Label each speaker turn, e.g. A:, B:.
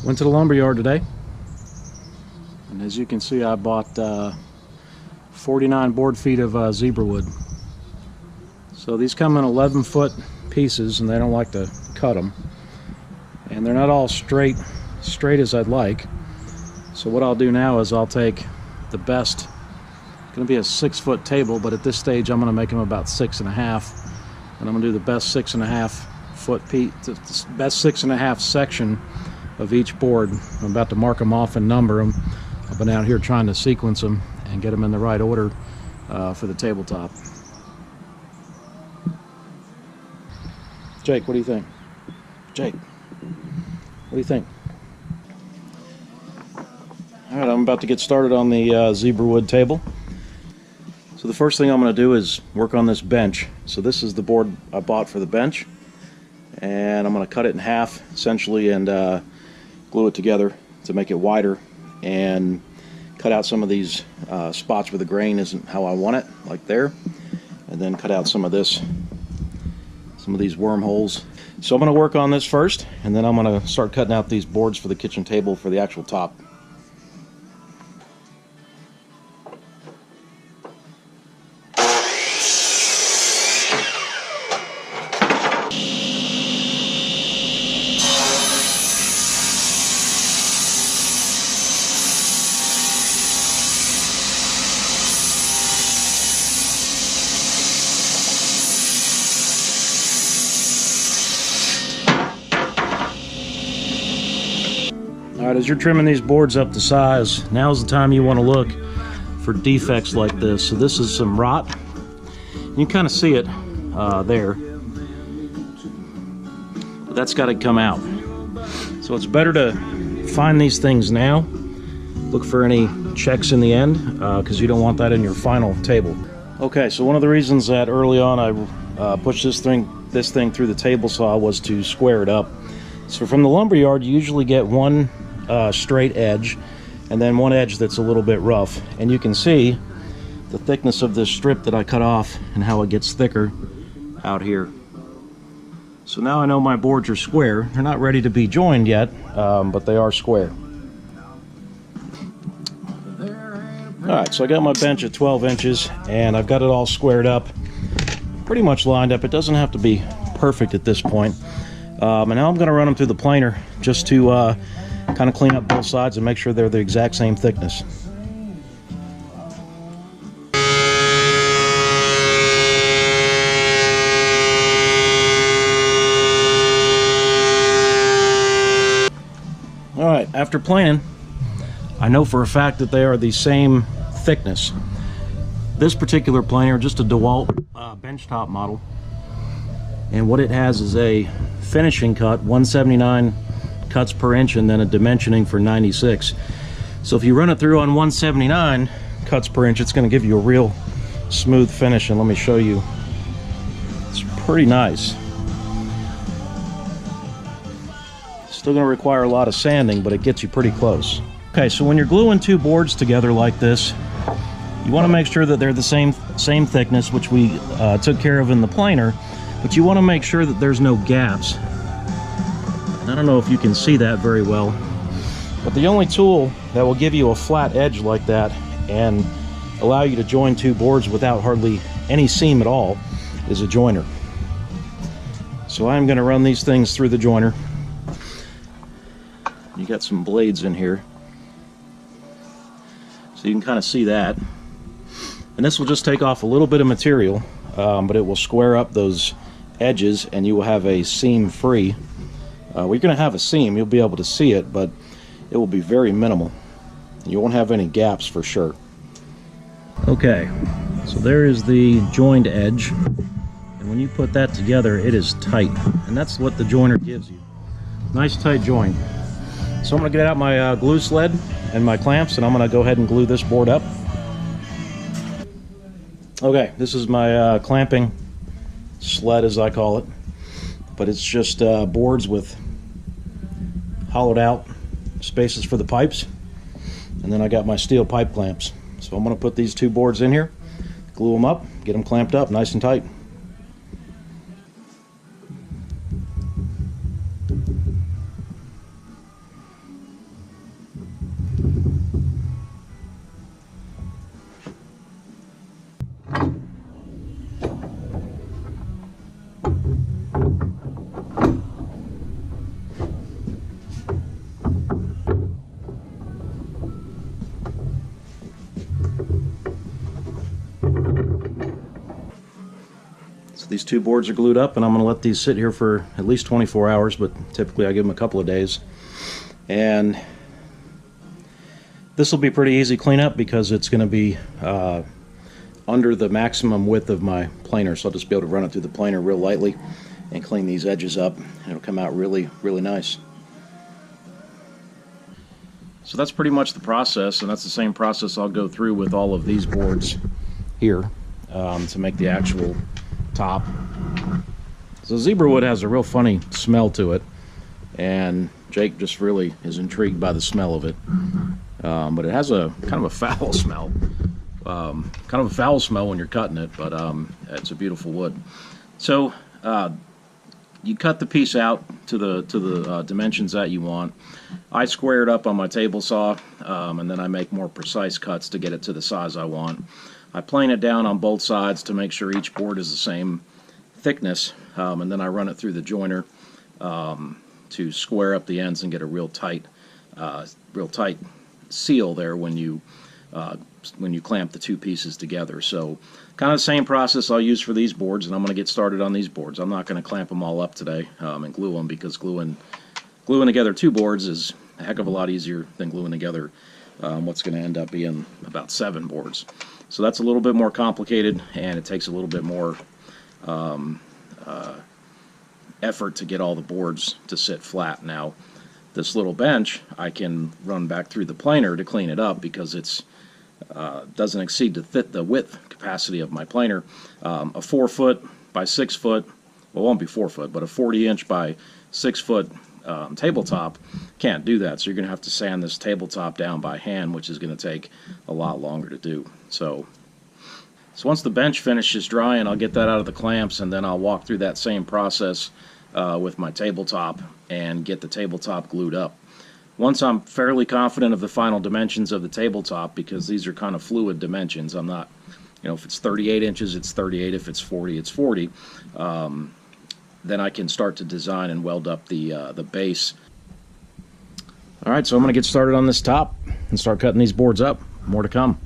A: Went to the lumberyard today, and as you can see, I bought 49 board feet of Zebrawood. So these come in 11-foot pieces, and they don't like to cut them, and they're not all straight as I'd like. So what I'll do now is I'll take the best. It's going to be a 6-foot table, but at this stage I'm going to make them about 6.5, and I'm going to do the best 6.5 foot piece, the best 6.5 section of each board. I'm about to mark them off and number them. I've been out here trying to sequence them and get them in the right order for the tabletop. Jake, what do you think? Jake, what do you think? All right, I'm about to get started on the Zebrawood table. So the first thing I'm going to do is work on this bench. So this is the board I bought for the bench, and I'm going to cut it in half essentially and glue it together to make it wider, and cut out some of these spots where the grain isn't how I want it, like there, and then cut out some of these wormholes. So I'm going to work on this first, and then I'm going to start cutting out these boards for the kitchen table for the actual top. Alright, as you're trimming these boards up to size, now's the time you want to look for defects like this. So this is some rot. You can kind of see it there. But that's got to come out. So it's better to find these things now. Look for any checks in the end, because you don't want that in your final table. Okay, so one of the reasons that early on I pushed this thing through the table saw was to square it up. So from the lumberyard, you usually get one straight edge and then one edge that's a little bit rough, and you can see the thickness of this strip that I cut off and how it gets thicker out here. So now I know my boards are square. They're not ready to be joined yet, but they are square. Alright, so I got my bench at 12 inches and I've got it all squared up, pretty much lined up. It doesn't have to be perfect at this point. And now I'm going to run them through the planer just to kind of clean up both sides and make sure they're the exact same thickness. Alright, after planing, I know for a fact that they are the same thickness. This particular planer, just a DeWalt benchtop model, and what it has is a finishing cut, 179 cuts per inch, and then a dimensioning for 96. So if you run it through on 179 cuts per inch, it's going to give you a real smooth finish, and let me show you. It's pretty nice. Still going to require a lot of sanding, but it gets you pretty close. Okay, so when you're gluing two boards together like this, you want to make sure that they're the same thickness, which we took care of in the planer, but you want to make sure that there's no gaps. I don't know if you can see that very well, but the only tool that will give you a flat edge like that and allow you to join two boards without hardly any seam at all is a joiner. So I'm going to run these things through the joiner. You got some blades in here, so you can kind of see that. And this will just take off a little bit of material, but it will square up those edges and you will have a seam free. We're going to have a seam, you'll be able to see it, but it will be very minimal. You won't have any gaps for sure. Okay, so there is the joined edge, and when you put that together, it is tight, and that's what the joiner gives you. Nice tight joint. So I'm going to get out my glue sled and my clamps, and I'm going to go ahead and glue this board up. Okay, this is my clamping sled, as I call it, but it's just boards with hollowed out spaces for the pipes, and then I got my steel pipe clamps. So I'm going to put these two boards in here, glue them up, get them clamped up nice and tight. these two boards are glued up, and I'm going to let these sit here for at least 24 hours, but typically I give them a couple of days. And this will be pretty easy cleanup because it's going to be under the maximum width of my planer, so I'll just be able to run it through the planer real lightly and clean these edges up. It'll come out really, really nice. So that's pretty much the process, and that's the same process I'll go through with all of these boards here to make the actual top. So Zebrawood has a real funny smell to it, and Jake just really is intrigued by the smell of it. But it has a kind of a foul smell. Kind of a foul smell when you're cutting it, but it's a beautiful wood. So you cut the piece out to the dimensions that you want. I square it up on my table saw, and then I make more precise cuts to get it to the size I want. I plane it down on both sides to make sure each board is the same thickness, and then I run it through the joiner to square up the ends and get a real tight seal there when you clamp the two pieces together. So kind of the same process I'll use for these boards, and I'm going to get started on these boards. I'm not going to clamp them all up today and glue them, because gluing together two boards is a heck of a lot easier than gluing together what's going to end up being about 7 boards. So that's a little bit more complicated, and it takes a little bit more effort to get all the boards to sit flat. Now, this little bench, I can run back through the planer to clean it up because it's doesn't exceed the width capacity of my planer. A 4 foot by 6 foot, well, it won't be 4 foot, but a 40-inch by 6 foot tabletop can't do that. So you're going to have to sand this tabletop down by hand, which is going to take a lot longer to do. So once the bench finishes drying, I'll get that out of the clamps, and then I'll walk through that same process with my tabletop and get the tabletop glued up. Once I'm fairly confident of the final dimensions of the tabletop, because these are kind of fluid dimensions, I'm not, if it's 38 inches, it's 38, if it's 40, it's 40, then I can start to design and weld up the base. All right, so I'm going to get started on this top and start cutting these boards up. More to come.